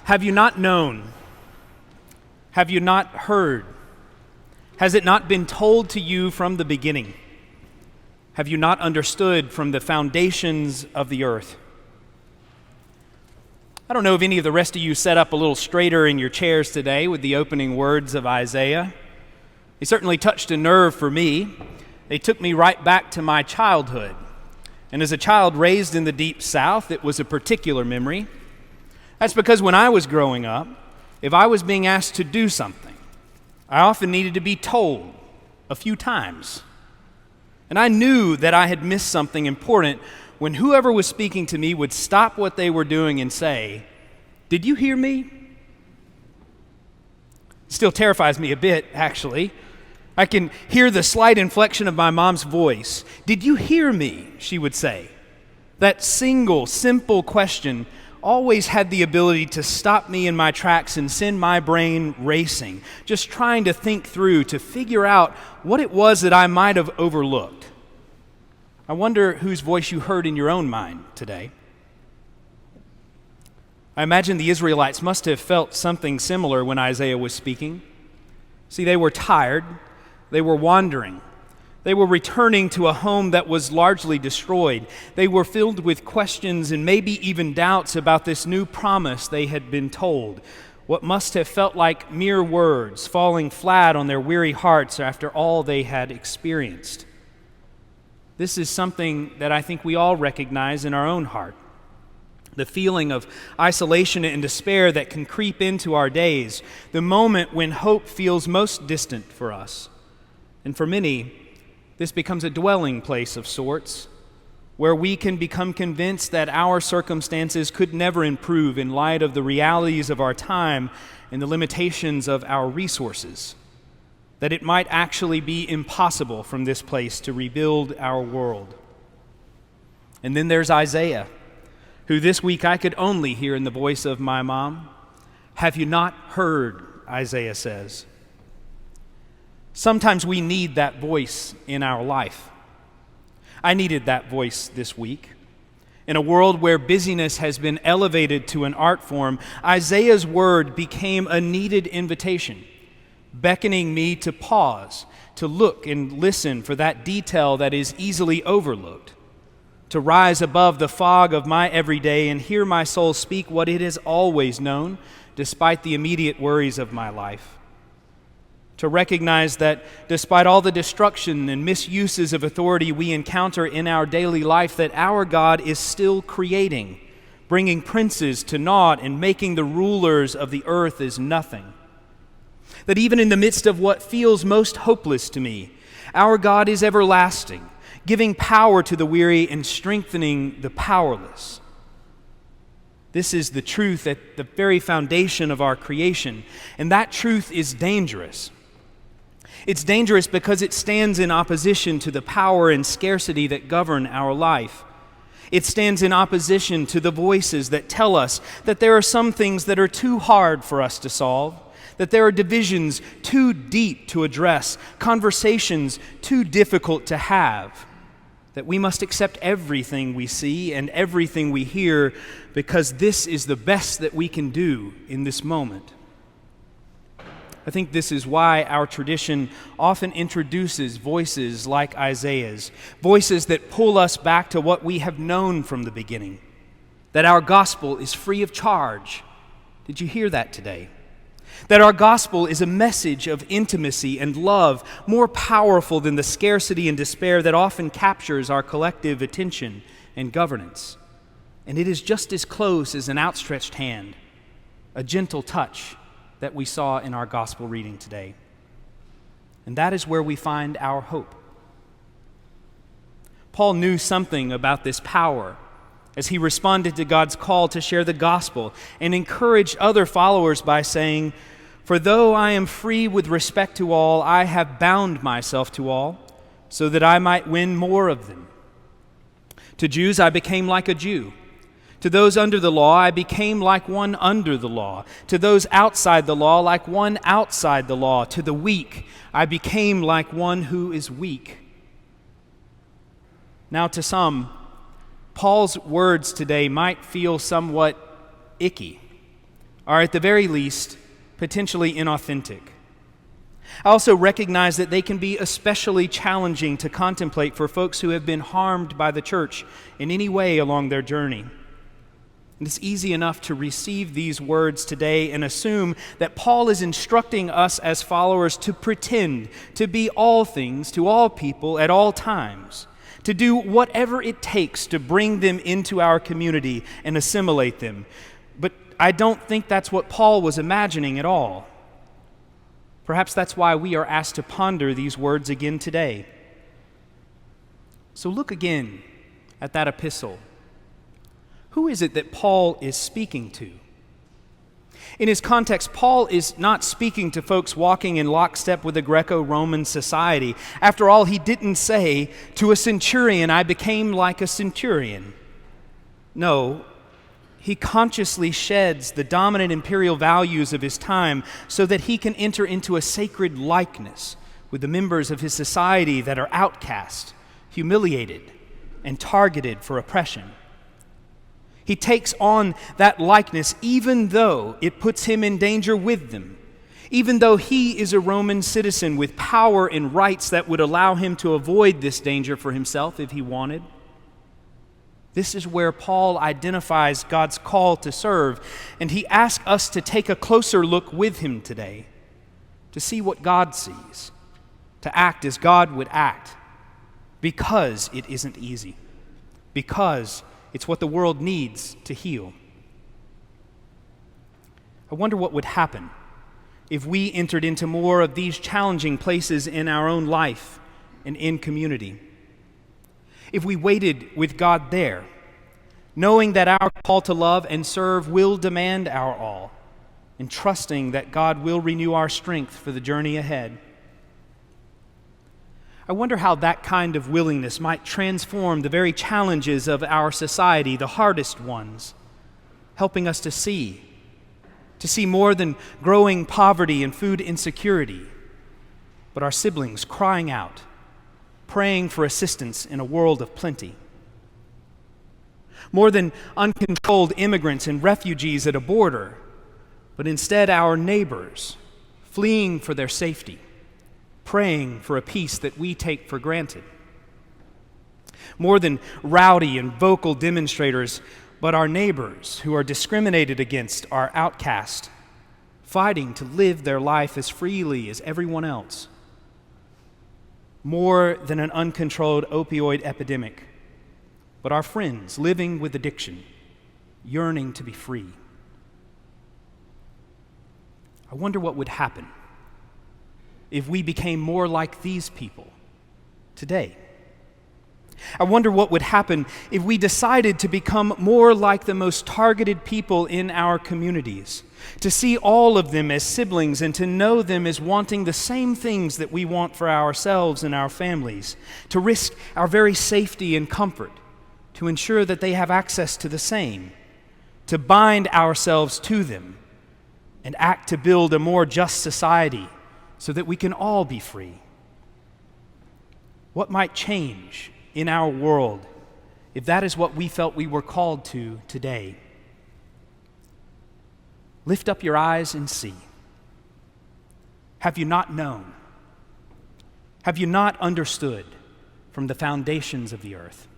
Have you not known? Have you not heard? Has it not been told to you from the beginning? Have you not understood from the foundations of the earth? I don't know if any of the rest of you sat up a little straighter in your chairs today with the opening words of Isaiah. They certainly touched a nerve for me. They took me right back to my childhood. And as a child raised in the deep South, it was a particular memory. That's because when I was growing up, if I was being asked to do something, I often needed to be told a few times. And I knew that I had missed something important when whoever was speaking to me would stop what they were doing and say, "Did you hear me?" It still terrifies me a bit, actually. I can hear the slight inflection of my mom's voice. "Did you hear me?" she would say. That single, simple question always had the ability to stop me in my tracks and send my brain racing, just trying to think through, to figure out what it was that I might have overlooked. I wonder whose voice you heard in your own mind today. I imagine the Israelites must have felt something similar when Isaiah was speaking. See, they were tired. They were wandering. They were returning to a home that was largely destroyed. They were filled with questions and maybe even doubts about this new promise they had been told, what must have felt like mere words falling flat on their weary hearts after all they had experienced. This is something that I think we all recognize in our own heart. The feeling of isolation and despair that can creep into our days, the moment when hope feels most distant for us. And for many, this becomes a dwelling place of sorts, where we can become convinced that our circumstances could never improve in light of the realities of our time and the limitations of our resources, that it might actually be impossible from this place to rebuild our world. And then there's Isaiah, who this week I could only hear in the voice of my mom. "Have you not heard?" Isaiah says. Sometimes we need that voice in our life. I needed that voice this week. In a world where busyness has been elevated to an art form, Isaiah's word became a needed invitation, beckoning me to pause, to look and listen for that detail that is easily overlooked, to rise above the fog of my everyday and hear my soul speak what it has always known, despite the immediate worries of my life. To recognize that despite all the destruction and misuses of authority we encounter in our daily life, that our God is still creating, bringing princes to naught and making the rulers of the earth as nothing. That even in the midst of what feels most hopeless to me, our God is everlasting, giving power to the weary and strengthening the powerless. This is the truth at the very foundation of our creation, and that truth is dangerous. It's dangerous because it stands in opposition to the power and scarcity that govern our life. It stands in opposition to the voices that tell us that there are some things that are too hard for us to solve, that there are divisions too deep to address, conversations too difficult to have, that we must accept everything we see and everything we hear because this is the best that we can do in this moment. I think this is why our tradition often introduces voices like Isaiah's, voices that pull us back to what we have known from the beginning, that our gospel is free of charge. Did you hear that today? That our gospel is a message of intimacy and love, more powerful than the scarcity and despair that often captures our collective attention and governance. And it is just as close as an outstretched hand, a gentle touch that we saw in our gospel reading today. And that is where we find our hope. Paul knew something about this power as he responded to God's call to share the gospel and encouraged other followers by saying, "For though I am free with respect to all, I have bound myself to all, so that I might win more of them. To Jews I became like a Jew. To those under the law, I became like one under the law. To those outside the law, like one outside the law. To the weak, I became like one who is weak." Now, to some, Paul's words today might feel somewhat icky, are at the very least potentially inauthentic. I also recognize that they can be especially challenging to contemplate for folks who have been harmed by the church in any way along their journey. And it's easy enough to receive these words today and assume that Paul is instructing us as followers to pretend to be all things to all people at all times, to do whatever it takes to bring them into our community and assimilate them. But I don't think that's what Paul was imagining at all. Perhaps that's why we are asked to ponder these words again today. So look again at that epistle. Who is it that Paul is speaking to? In his context, Paul is not speaking to folks walking in lockstep with the Greco-Roman society. After all, he didn't say, "To a centurion I became like a centurion." No, he consciously sheds the dominant imperial values of his time so that he can enter into a sacred likeness with the members of his society that are outcast, humiliated, and targeted for oppression. He takes on that likeness even though it puts him in danger with them, even though he is a Roman citizen with power and rights that would allow him to avoid this danger for himself if he wanted. This is where Paul identifies God's call to serve, and he asks us to take a closer look with him today, to see what God sees, to act as God would act, because it isn't easy, because it's what the world needs to heal. I wonder what would happen if we entered into more of these challenging places in our own life and in community. If we waited with God there, knowing that our call to love and serve will demand our all, and trusting that God will renew our strength for the journey ahead. I wonder how that kind of willingness might transform the very challenges of our society, the hardest ones, helping us to see more than growing poverty and food insecurity, but our siblings crying out, praying for assistance in a world of plenty. More than uncontrolled immigrants and refugees at a border, but instead our neighbors fleeing for their safety, praying for a peace that we take for granted. More than rowdy and vocal demonstrators, but our neighbors who are discriminated against, are outcast, fighting to live their life as freely as everyone else. More than an uncontrolled opioid epidemic, but our friends living with addiction, yearning to be free. I wonder what would happen if we became more like these people today. I wonder what would happen if we decided to become more like the most targeted people in our communities, to see all of them as siblings and to know them as wanting the same things that we want for ourselves and our families, to risk our very safety and comfort, to ensure that they have access to the same, to bind ourselves to them and act to build a more just society so that we can all be free. What might change in our world if that is what we felt we were called to today? Lift up your eyes and see. Have you not known? Have you not understood from the foundations of the earth?